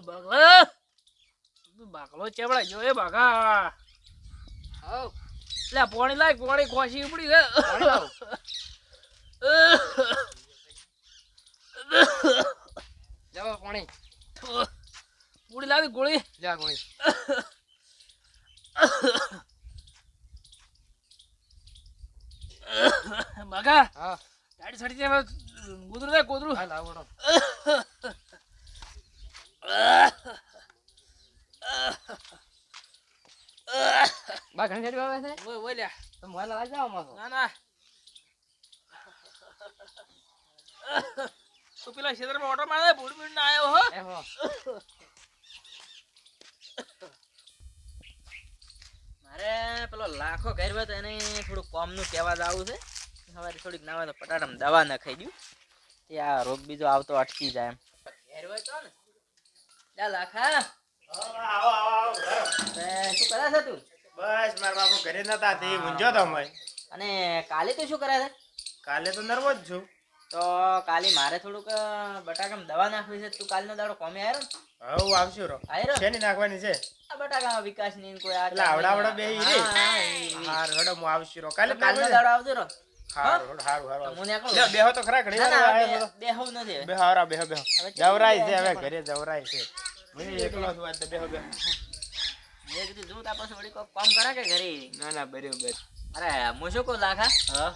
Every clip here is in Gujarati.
બાગલા બાગલો ચેવડા જો એ બાગા આવ લે પાણી લાય પાણી ખોસી ઉપડી છે પાણી લાવ જાવ પાણી ગોળી લાવી ગોળી જા ગોળી બાગા હા ગાડી સડી જાય ગોદરું દે ગોદરું હા લાવ બડો બા ઘણી ગાડી આવે છે ઓય ઓય લ્યા તો મોલા લાવ જાવ માસો ના ના તું પેલા ક્ષેત્રમાં ઓટો મારે બુડ બુડ ના આવ્યો હો એ હો મારે પેલો લાખો ઘેરવા તો એને થોડું કોમનું કહેવા જ આવું છે સવારે થોડીક નાવા તો પટાટામાં દવા નખાઈ દઉં તે આ રોગ બીજો આવતો અટકી જાય એમ ઘેરવા તો ને જા લાખા આવો આવો તે શું કરે છે તું બસ મારા બાપુ ઘરે નતા તે ઊંઝો તો અમે અને કાલે તું શું કરે છે કાલે તો નર્વો જ છું તો કાલે મારે થોડુંક બટાકામાં દવા નાખવી છે તું કાલનો દાડો કોમે આવ્યો ને હવે આવશું રો આવ્યો શેની નાખવાની છે આ બટાકામાં વિકાસ ની કોઈ આ એટલે આવડા બેહી રે હા હાર હડો હું આવશું રો કાલે કાલનો દાડો આવજો રો હારું હારું હારું હું નીકળું લે બેહો તો ખરા ઘડી ના વાર ના આયા બેહવ નથી બેહો હારા બેહો બેહો હવે જવરાય છે હવે ઘરે જવરાય છે હું એકલો છું આજ તો બેહો બેહો મેં કીધું જો તા પછી વળી કોક કામ કરે કે ઘરે ના ના બરાબર અરે હું શું કહું લાખા હા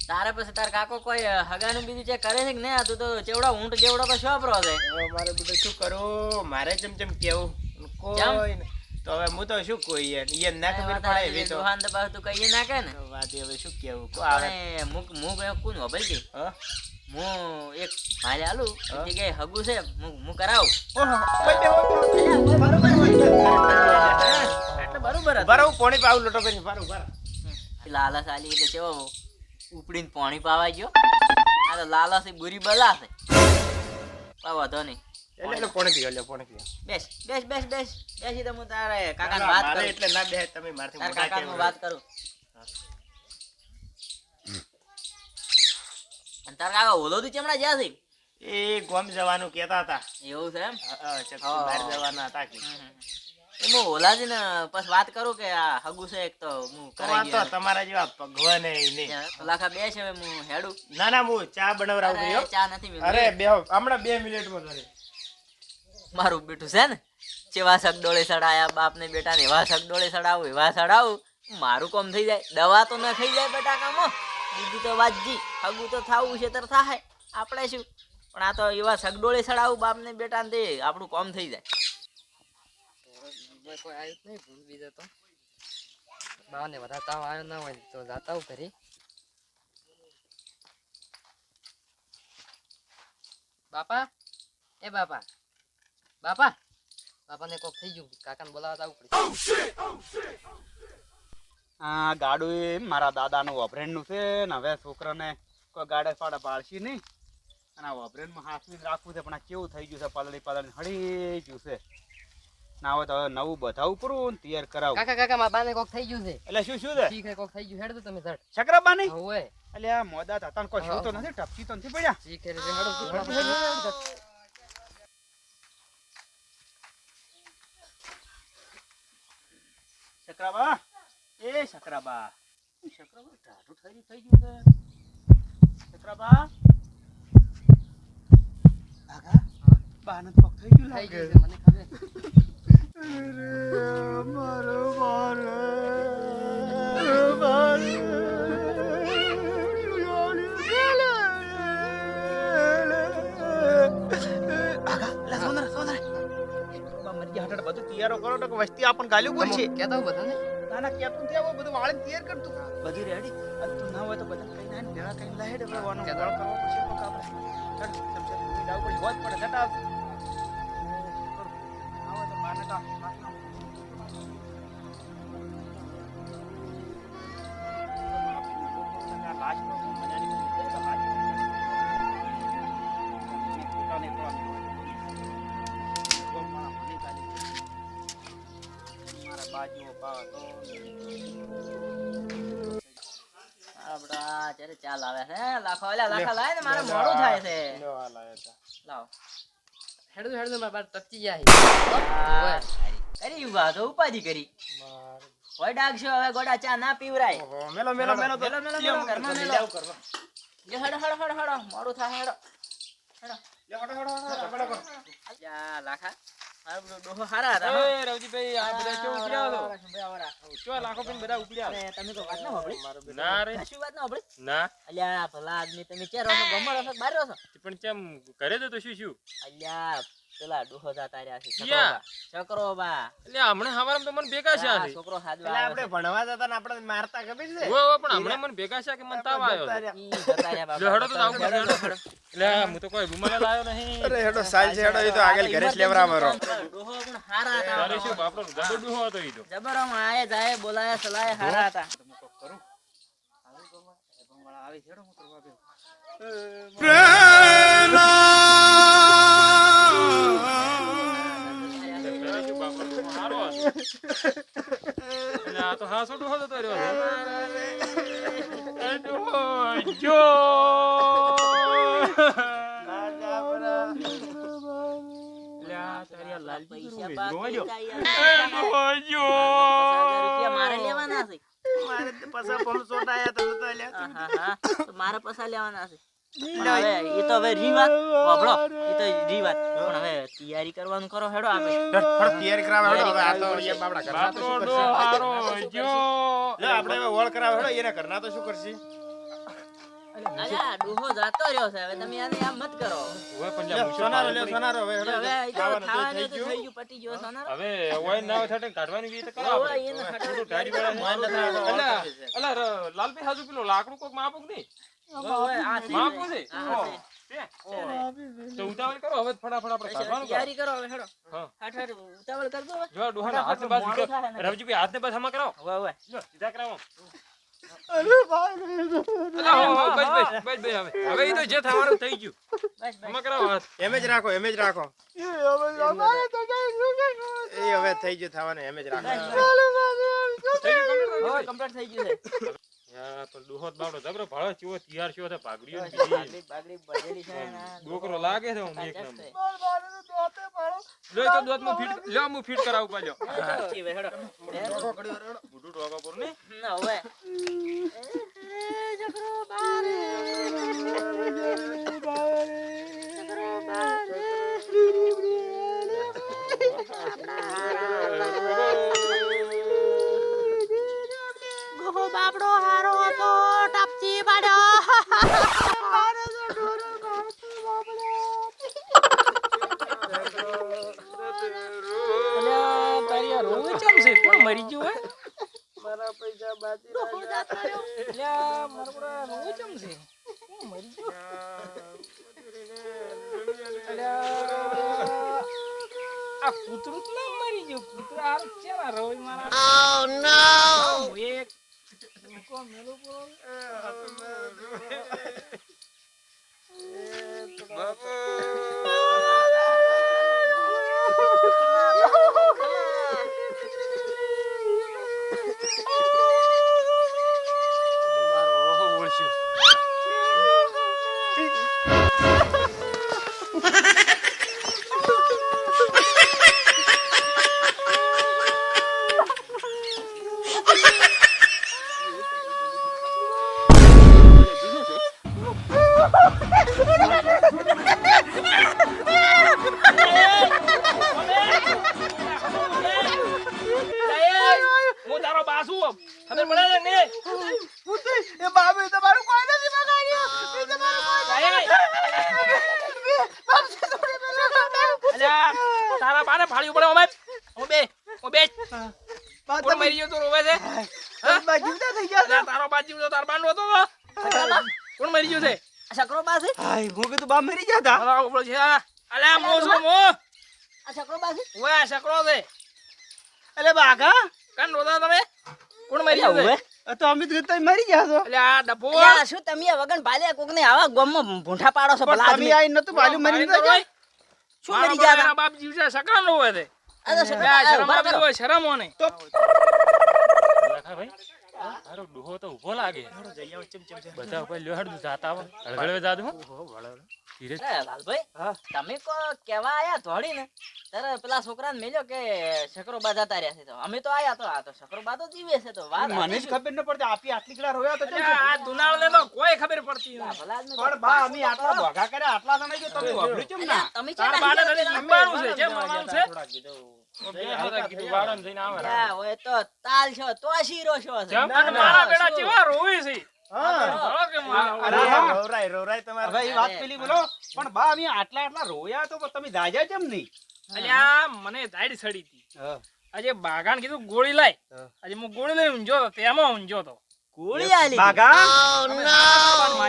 તારે પછી તાર કાકો કોઈ હગાનું બીજું ચેક કરે છે કે નહીં તું તો ચેવડા ઊંટ જેવડો તો શોપરો છે હવે મારે બધું શું કરું મારે ચમ કેવું કોઈ ને તો હવે હું તો શું કોઈ યાર ના ખબર પડે એવી તો દુહાન દબાવ તું કહીએ નાખે ને વાત હવે શું કેવું કો આવે અને હું કોણ ખબર કે હા હું એક ભાઈ આલું જગ્યાએ હગું છે હું કરાવું ઓહો કોઈ બેહો એટલે બરોબર હતું. બરાબર પોણી પાવ લોટો કરી બરાબર લાલચ આલી એટલે કેવો ઉપડીને પાણી પાવા ગયો આ તો લાલચ એ બુરી બલા છે પણ વાંધો નહીં એટલે પોણી પીવા લે પોણી પીવા બેસ બેસ બેસ બેસ બેસી તો હું તારે કાકાને વાત મારે કરું એટલે ના બે તમે મારથી તાર મોટા કાકાને કેમ વાત કરું અને તાર કાકા ઓલો તું ચમડા જ્યાં છે એ ગોમ જવાનું કહેતા હતા એવું છે એમ ચક્કુ બહાર જવાના હતા કે હું ઓલાજી ને પછી વાત કરું કે આ હગુ છે એક તો હું તો કરાઈ આ તો તમારા જેવા ભગવાન નહીં લાખા બે છે હવે હું હેડું ના ના હું ચા બનાવરાવું અરે, છું ચા નથી મેં અરે બેહો હમણાં 2 મિનિટમાં ઘરે મારું બેઠું છે ને ચેવા સગડોળે સડાયા બાપ ને બેટા ને એવા સગડોળે સડાવું એવા સડાવું મારું કોમ થઈ જાય દવા તો ન ખાઈ જાય બટાકામાં બીજું તો વાતજી હગું તો થાવું છે તર થાય આપણે શું પણ આ તો એવા સગડોળે સડાવું બાપ ને બેટા ને તે આપણું કોમ થઈ જાય કોઈ આવ્યું જ નહીં ભૂલ બીજો તો બા ને વધારે તાવ આવ્યો ના હોય તો જાતા હું ઘરે બાપા એ બાપા બાપા બાપાને કોક થઈ ગયું કાકાને બોલાવતા આવું પડે આ ગાડું એ મારા દાદાનું ઓપરેશનનું છે ને હવે છોકરાને કોઈ ગાડે ફાડે પાડશી નહીં અને આ ઓપરેશનમાં હાથવી રાખવું છે પણ આ કેવું થઈ ગયું છે પાલડી હળી ગયું છે ના હોય તો હવે નવું બધાવું પૂરું તૈયાર કરાવું કાકા કાકા મારા બાને કોક થઈ ગયું છે એટલે શું શું છે ઠીક છે કોક થઈ ગયું હેડ તો તમે ઝટ શકરાબા નહીં હોવે એટલે આ મોદા હતા કોઈ શું તો નથી ટપકી તો નથી પડ્યા ઠીક છે હેડ શકરાબા એ શકરાબા શકરાબા ઢાઢું થઈ ગયું છે શકરાબા આગા બાને કોક થઈ ગયું થઈ લાગે ગયું છે મને ખબર મારો મારે બધું તૈયારો કરો તો વસ્તી આપણને ગાલ્યું કોણ છે કેતા હું બધાને ના ના કેતું ત્યાં બધું વાળે તૈયાર કરતું બધી રેડી અને તું ના હોય તો બધા કઈ ના ભેળા કઈ લાહેડ વાનો ગોળ કરવો પડશે કોક આપણે ચડ સમજે તું જાવ પડી હોત પડે જટા ના હોય તો મારને તો આપડા ચાલ આવે છે લાખો લાખા લાય ને મારે મોડું થાય છે લાવ હેડું મારા બાર તપતી જાય કરી ઉભા તો ઉપાધિ કરી હોય ડાકશો હવે ગોડા ચા ના પીવરાય ઓહો, મેલો તો મેલો, ઘરમાં મેલો. જાવ કરવા. લે હડો મોડું થાય હેડો લે, હડો, ઝઘડો કરો. અલ્યા લાખા મારો બધો ડોહો હારા હતા હો. એ રવજીભાઈ આ બધા કેવું ઉપડ્યા હતો ચો લાખો પણ બધા ઉપડ્યા અરે, તમે તો વાત ના સાંભળી ના રે કશું વાત ના સાંભળી ના અલ્યા ભલા આદમી તમે ક્યાં રહો છો ગમણ રહો છો કે બહાર રહો છો પણ કેમ કરે તો શું અલ્યા પેલા ડોહો જાતા રહ્યા છે યા. છોકરો બા એટલે હમણાં હવારમાં તો મને ભેગા છે આ આથી. છોકરો હાજવા પેલા આવ્યો આપણે ભણવા જતા ને આપણે મારતા ખબર છે ઓય ઓય પણ હમણાં મને ભેગા છે કે મને તાવ આવ્યો છે. છે. ઈ જતા રહ્યા બાપા. લે હડો તો જાવ હેડો એટલે હું તો કોઈ રૂમાલ લાવ્યો નહીં અરે હેડો સાલ છે હેડો એ તો આગળ ઘરે જ લેવરા મારો ડોહો પણ હારા હતા તારે શું બાપડો જબર ડૂહો હતો ઈ તો જબર આમ આયે જાય બોલાયા સલાયા હારા હતા તારે શું બાપડો ડૂહો હારો હતો. એટલે આ તો હાસો ડૂહો જતો રહ્યો છે. એ ડૂહો જો એટલે આ તારી આ લાલજી પૈસા કરું બાકી જોજો. જાય એ યાર. ડૂહો જો રૂપિયા મારે લેવાના છે મારે તો પાછા પમસોટ આયા તો નતા લ્યા હા તો મારે પૈસા લેવાના છે પણ હવે એ તો હવે રી વાત વાપરો એ તો રી વાત પણ હવે તૈયારી કરવાનું કરો હેડો આપણે હડો તૈયારી કરાવે હેડો હવે આ તો એ બાપડા ઘરના તો બાપડો શું ડૂહો કરશે હારો જો લે આપણે હવે વળ કરાવે હેડો એને ઘરના તો શું કરશે અલ્યા ડોહો જાતો રહ્યો છે હવે તમે આને આમ મત કરો ઓય પણ લે લ્યા મૂછો સોનારો લે પાડી. સોનારો હવે હેડો હવે એ તો ખાવાનું તો ખાવાનું થઈ તો ગયું થઈ ગયું પટી ગયો સોનાર હવે ઓય ના થાય કાઢવાની રીત કરો હવે આપણે. એને થોડું હટાવી ઢારી વાળા મોય નથી આવતો, અલા, ઓળખે છે. અલા, લાલભાઈ હાજુ પેલું લાકડું કોક માપુક નહીં હવે આ છે માપું છે આ ઓહ, છે. છે. તો ઉતાવળ કરો હવે ફટાફટ આપણે કાઢવાનું કરો. તૈયારી કરો હવે હેડો હા. હાથ ઉતાવળ કરજો હવે જો ડોહાના હાથને બાજુ મોડું થાય ને. રવજીભાઈ હાથને બાજુ હમા કરાવો હવે હવે જો સીધા કરાવો અલા, હો, હો, બસ હવે હવે ઈ તો જે થવાનું થઈ ગયું બસ હમા કરાવો હાથ એમ જ રાખો એ હવે થઈ ગયું થવાનું એમ જ રાખો થઈ ગયું complete? કમ્પ્લીટ થઈ ગયું છે યાર પણ ડોહો જ બાવડો જબરો ભાળો ચેવો તૈયાર છો ભાગડીઓ ને બસ, બીજી બાગડી બધેલી છે ને આ ડોકરો લાગે છે હું એક જસ્ટ નંબર છે. લો તો દોતમાં ફીટ લ્યો હું ફીટ કરાવું પાછો જી ભાઈ, હેડો. બુડું ટોકા પર ને ના હવે બાપડો હારો હતો ટપચી તારી આ રોવું ચમ છે કોણ મરી ગયું હે મારા પૈસા બાજી લ્યા મારો બડા રોવું ચમ છે કોણ મરી ગયું આ કૂતરું જ ના મરી ગયું કૂતરા હાર ચેલા રોય મારા ઓ નો એક કોણ મેલો બોલ હું તારો બાસુ ખબર પડે છે ને એ બાબે તમારું કોઈ નથી બગાડ્યું અલ્યા તારા બાને ફાડ્યું પડે ઓમે હું બે કોણ મરી ગયો તો રોવે છે જીવતા થઈ ગયા અલ્યા તારો બાજી તો તાર બાંડો હતો કોણ મરી ગયું છે આ છકરો પાસે હાય હું કીધું બા મરી ગયા તા અલ્યા ઉપડો છે અલ્યા મો છો મો આ છકરો પાસે ઓય આ શકરો છે અરે બાગા કાન રોતા તમે કોણ મરી ગયું છે તો અમે તો મરી ગયા છો અલ્યા આ ડબ્બો અલ્યા, શું તમે આ વગન ભાલ્યા કોક ને આવા ગામમાં ભૂંઠા પાડો છો ભલા તમે આદમી? આઈ નતું બાલ્યું મરી મારી ગયા શું મરી ગયા તા? બાપ જીવ છે શકરા નો હોય છે આ તો છકરો અલ્યા આ શરમ ઉભા આવતી કરો. હોય શરમ હોય નહીં તો ભાઈ તારો ડોહો તો ઊભો લાગે હારો જઈ આવો ચમ ચમ બધા ઉપર લ્યો હેડ જાતા આવો હળગળવે જાદુ હો ધીરે લાલભાઈ હા. તમે કો કેવા આયા ધોડી ને ત્યારે પેલા છોકરાને મેલ્યો કે શકરોબા જતા રહ્યા છે તો અમે તો આયા તો આ તો શકરોબા તો જીવે છે તો વાત મને જ ખબર ન પડતી આપી આટલી કડા રોયા તો કેમ આ દુનાળ ને તો કોઈ ખબર પડતી નથી ભલા આદમી પણ બા અમે આટલા ભોગા કર્યા આટલા જણા જો તમે વાપર્યું કેમ ના તમે તાર ચાલ બાને તને જીવવાનું છે જેમ મારું છે થોડા કીધું બે હાથે કીધું વાળામાં જઈને આવે ક્યાં હોય તો તાલ છો તો શીરો છો છે. જેમ તને મારા બેટા ચેવા રોવે છે હા ધડો કે મારા અરે રોવે. હા. રોરાય તમારે હવે એ વાત પેલી બોલો પણ બા અમે આટલા રોયા તો તમે જાજા કેમ નહીં અલ્યા મને દાઢ સડી હતી આજે બાગાન કીધું ગોળી લાય હા. આજે હું ગોળી લઈને ઊંઝો તો તેમાં ઊંઝો તો ગોળી આલી બાગા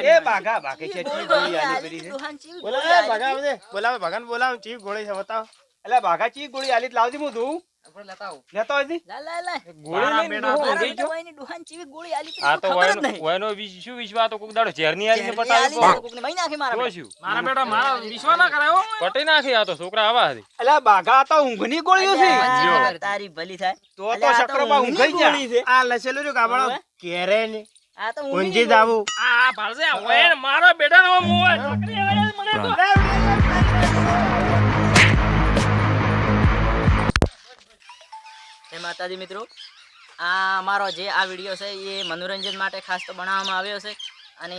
એ બાગા બાકે છે ગોળી ગોળી આલી આલી પડી છે દુહાન ચીવી બોલાવે ગોળી આલી. ભગાવ દે બોલાવે ભગાન બોલાવ ચી ગોળી છે બતાવ એટલે બાગા ચી ગોળી આલી લાવજી હું દઉં આપણે લેતા આવું લેતો આવી લા લા લા ગોળી લઈને ડોહો મારા ઊંઘી બેટા ગયો. ભાઈની દુહાન ચીવી ગોળી આલી આ તો ખબર જ વયનો નહીં. વયનો શું વિશ્વાસ તો કોક દાડો ઝેરની આલી ને ઝેરની આલી પટાવી ને કોકને મારી નાખે મારા તો બેટા. શું મારા બેટા મારા વિશ્વાસ ના કરાયો પટી નાખી આ તો છોકરા આવા હતી એટલે બાગા તો ઊંઘની ગોળીઓ છે અલ્યા, તારી ભલી થાય તો અલ્યા, આ શકરોબા ઊંઘની ઊંઘાઈ ગયા. ગોળી છે. આ લસેલું જો ગાબડો હવે? કેરે ને આ તો ઊંઘી ઊંઘની જાવું આ ભાળસે વયન મારા બેટા નો મોય છોકરી આવે મને તો જય માતાજી મિત્રો આ અમારો જે આ વિડીયો છે એ મનોરંજન માટે ખાસ તો બનાવવામાં આવ્યો છે અને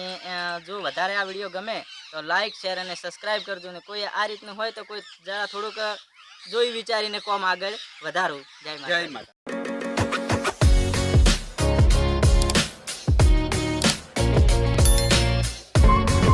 જો વધારે આ વિડીયો ગમે તો લાઈક શેર અને સબસ્ક્રાઈબ કરજો ને કોઈ આ રીતનું હોય તો કોઈ જરા થોડુંક જોઈ વિચારીને કોમ આગળ વધારો જય માતા જય માતા